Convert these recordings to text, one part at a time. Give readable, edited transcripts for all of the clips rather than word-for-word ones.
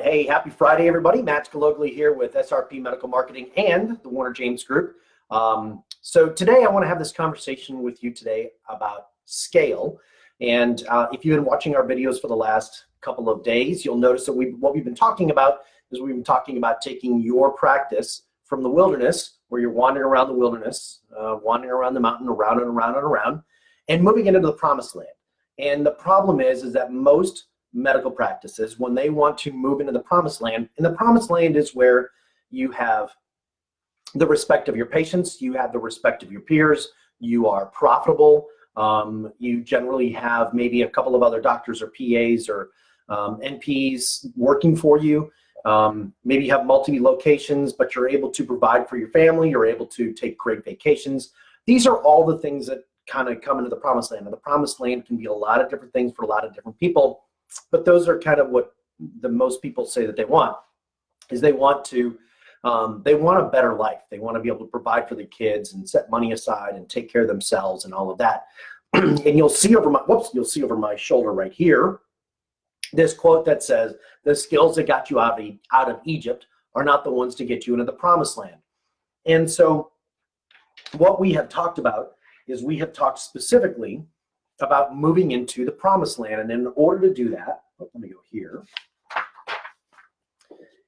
Hey, happy Friday, everybody. Matt Scalogli here with SRP Medical Marketing and the Warner James Group. So today I want to have this conversation with you today about scale. And if you've been watching our videos for the last couple of days, you'll notice that what we've been talking about is we've been talking about taking your practice from the wilderness, where you're wandering around the wilderness, wandering around the mountain, around and around and around, and moving into the promised land. And the problem is that most medical practices, when they want to move into the promised land, and the promised land is where you have the respect of your patients, you have the respect of your peers, you are profitable, you generally have maybe a couple of other doctors or PAs or NPs working for you. Maybe you have multi-locations, but you're able to provide for your family, you're able to take great vacations. These are all the things that kind of come into the promised land. And the promised land can be a lot of different things for a lot of different people. But those are kind of what the most people say that they want, is they want a better life. They want to be able to provide for the kids and set money aside and take care of themselves and all of that. And you'll see over my shoulder right here, this quote that says, "The skills that got you out of Egypt are not the ones to get you into the promised land." And so what we have talked about is we have talked specifically about moving into the promised land. And in order to do that, let me go here.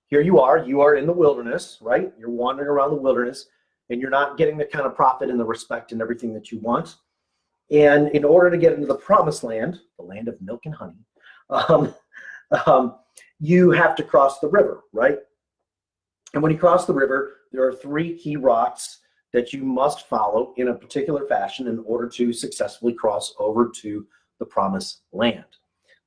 Here you are in the wilderness, right? You're wandering around the wilderness and you're not getting the kind of profit and the respect and everything that you want. And in order to get into the promised land, the land of milk and honey, you have to cross the river, right? And when you cross the river, there are three key rocks that you must follow in a particular fashion in order to successfully cross over to the promised land.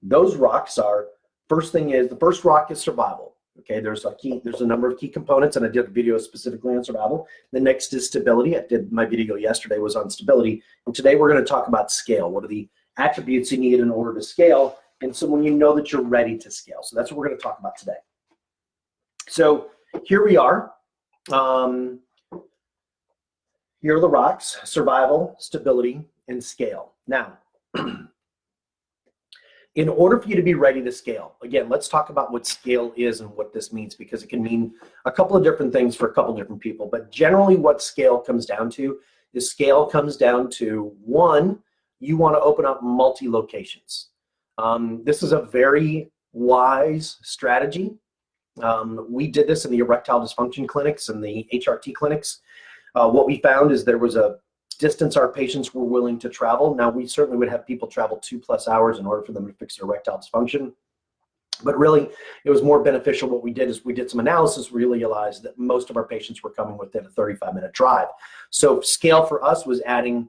Those rocks are, the first rock is survival. Okay, there's a number of key components, and I did a video specifically on survival. The next is stability. My video yesterday was on stability, and today we're going to talk about scale. What are the attributes you need in order to scale, and so when you know that you're ready to scale. So that's what we're going to talk about today. So here we are. Here are the rocks: survival, stability, and scale. Now, in order for you to be ready to scale, again, let's talk about what scale is and what this means, because it can mean a couple of different things for a couple of different people. But generally what scale comes down to is one, you want to open up multi-locations. This is a very wise strategy. We did this in the erectile dysfunction clinics and the HRT clinics. What we found is there was a distance our patients were willing to travel. Now, we certainly would have people travel 2+ hours in order for them to fix their erectile dysfunction. But really, it was more beneficial. What we did is we did some analysis. We realized that most of our patients were coming within a 35-minute drive. So scale for us was adding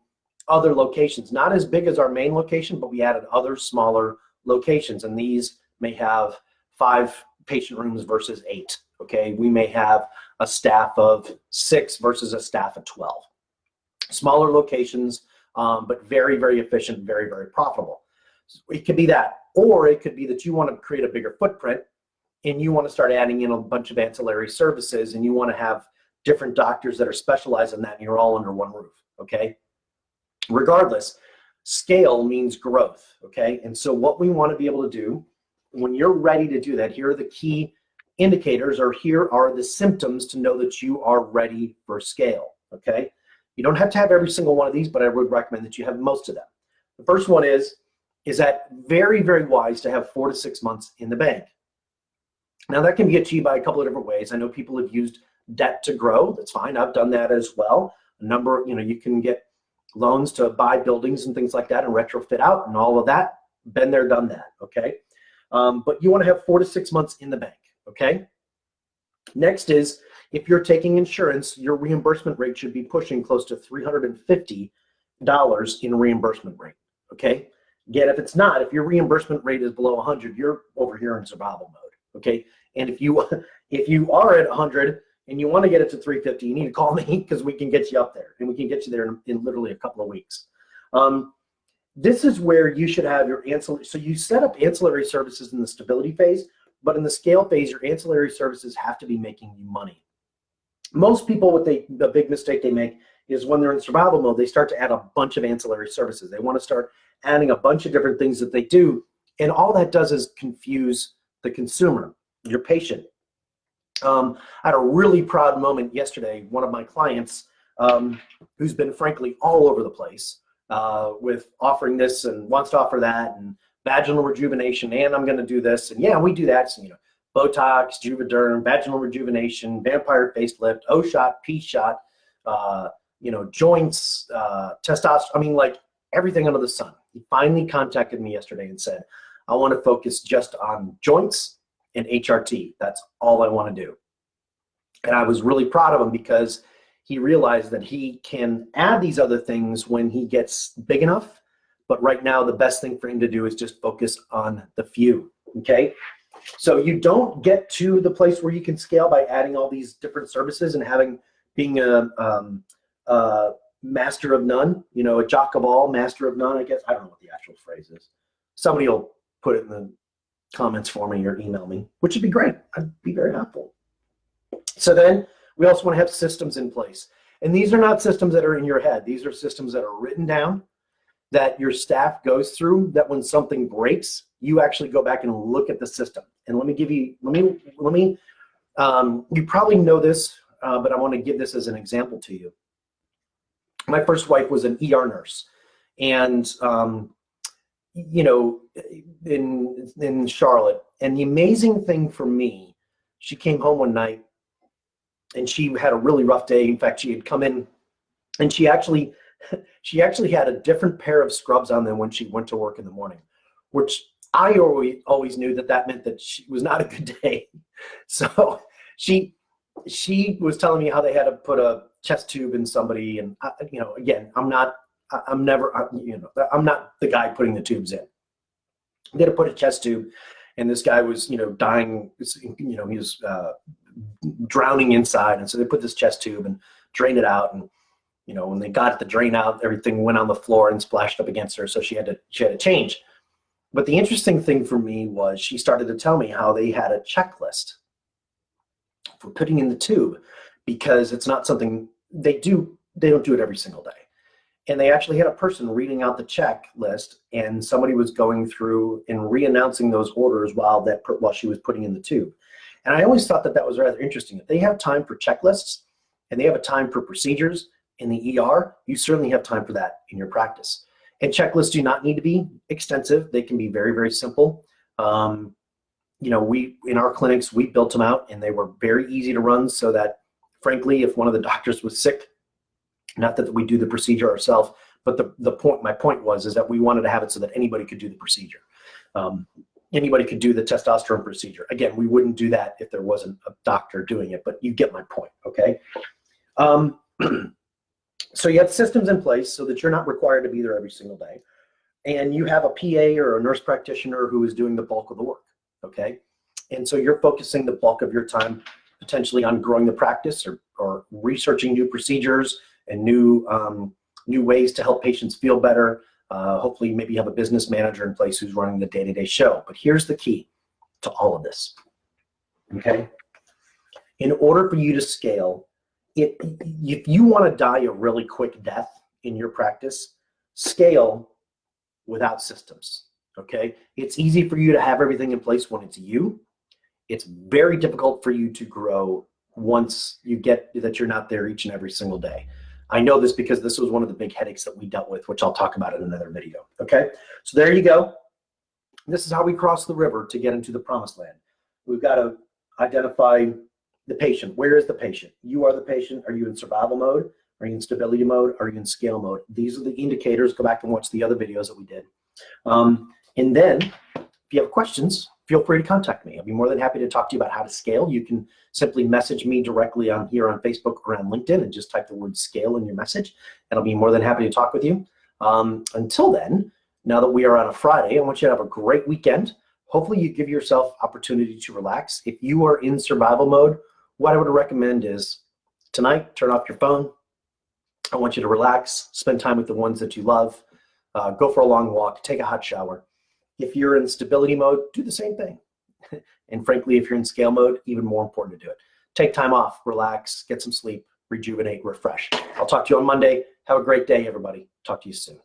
other locations, not as big as our main location, but we added other smaller locations. And these may have 5 patient rooms versus 8. Okay, we may have a staff of 6 versus a staff of 12. Smaller locations, but very, very efficient, very, very profitable. It could be that, or it could be that you want to create a bigger footprint and you want to start adding in a bunch of ancillary services, and you want to have different doctors that are specialized in that, and you're all under one roof, okay? Regardless, scale means growth, okay? And so what we want to be able to do when you're ready to do that, here are the key indicators, or here are the symptoms to know that you are ready for scale, okay? You don't have to have every single one of these, but I would recommend that you have most of them. The first one is that very, very wise to have 4 to 6 months in the bank. Now, that can be achieved by a couple of different ways. I know people have used debt to grow. That's fine. I've done that as well. You can get loans to buy buildings and things like that and retrofit out and all of that. Been there, done that, okay? But you want to have 4 to 6 months in the bank. Okay. Next is, if you're taking insurance, your reimbursement rate should be pushing close to $350 in reimbursement rate. Okay. Again, if it's not, if your reimbursement rate is below 100, you're over here in survival mode. Okay. And if you are at 100 and you want to get it to 350, you need to call me, because we can get you up there, and we can get you there in literally a couple of weeks. This is where you should have your ancillary. So you set up ancillary services in the stability phase. But in the scale phase, your ancillary services have to be making you money. Most people, the big mistake they make is when they're in survival mode, they start to add a bunch of ancillary services. They want to start adding a bunch of different things that they do, and all that does is confuse the consumer. your patient. I had a really proud moment yesterday. One of my clients, who's been frankly all over the place with offering this and wants to offer that and vaginal rejuvenation, and I'm going to do this, and yeah, we do that. So, Botox, Juvederm, vaginal rejuvenation, vampire facelift, O shot, P shot, joints, testosterone. I mean, like everything under the sun. He finally contacted me yesterday and said, I want to focus just on joints and HRT. That's all I want to do. And I was really proud of him because he realized that he can add these other things when he gets big enough. But right now, the best thing for him to do is just focus on the few, okay? So you don't get to the place where you can scale by adding all these different services and being a master of none, a jock of all, master of none, I guess. I don't know what the actual phrase is. Somebody will put it in the comments for me or email me, which would be great. I'd be very helpful. So then we also want to have systems in place. And these are not systems that are in your head. These are systems that are written down, that your staff goes through, that when something breaks, you actually go back and look at the system. And let me you probably know this, but I want to give this as an example to you. My first wife was an ER nurse. And, in Charlotte. And the amazing thing for me, she came home one night and she had a really rough day. In fact, she had come in and she actually had a different pair of scrubs on than when she went to work in the morning, which I always knew that meant that she was not a good day. So she was telling me how they had to put a chest tube in somebody. And, again, I'm not the guy putting the tubes in. They had to put a chest tube, and this guy was, dying, he was drowning inside. And so they put this chest tube and drained it out. And, when they got the drain out, everything went on the floor and splashed up against her. So she had to change. But the interesting thing for me was she started to tell me how they had a checklist for putting in the tube, because it's not something they don't do it every single day. And they actually had a person reading out the checklist, and somebody was going through and re-announcing those orders while she was putting in the tube. And I always thought that was rather interesting. If they have time for checklists and they have a time for procedures in the ER, you certainly have time for that in your practice. And checklists do not need to be extensive. They can be very, very simple. In our clinics, we built them out, and they were very easy to run, so that, frankly, if one of the doctors was sick, not that we do the procedure ourselves, but my point was that we wanted to have it so that anybody could do the procedure. Anybody could do the testosterone procedure. Again, we wouldn't do that if there wasn't a doctor doing it, but you get my point, okay? So you have systems in place so that you're not required to be there every single day. And you have a PA or a nurse practitioner who is doing the bulk of the work, okay? And so you're focusing the bulk of your time potentially on growing the practice or researching new procedures and new ways to help patients feel better. Hopefully maybe you have a business manager in place who's running the day-to-day show. But here's the key to all of this, okay? In order for you to scale, if you want to die a really quick death in your practice, scale without systems, okay? It's easy for you to have everything in place when it's you. It's very difficult for you to grow once you get that you're not there each and every single day. I know this because this was one of the big headaches that we dealt with, which I'll talk about in another video, okay? So there you go. This is how we cross the river to get into the promised land. We've got to identify the patient. Where is the patient? You are the patient. Are you in survival mode? Are you in stability mode? Are you in scale mode? These are the indicators. Go back and watch the other videos that we did. And then if you have questions, feel free to contact me. I'll be more than happy to talk to you about how to scale. You can simply message me directly here on Facebook or on LinkedIn and just type the word scale in your message, and I'll be more than happy to talk with you. Until then, now that we are on a Friday, I want you to have a great weekend. Hopefully you give yourself opportunity to relax. If you are in survival mode, what I would recommend is tonight, turn off your phone. I want you to relax, spend time with the ones that you love, go for a long walk, take a hot shower. If you're in stability mode, do the same thing. And frankly, if you're in scale mode, even more important to do it. Take time off, relax, get some sleep, rejuvenate, refresh. I'll talk to you on Monday. Have a great day, everybody. Talk to you soon.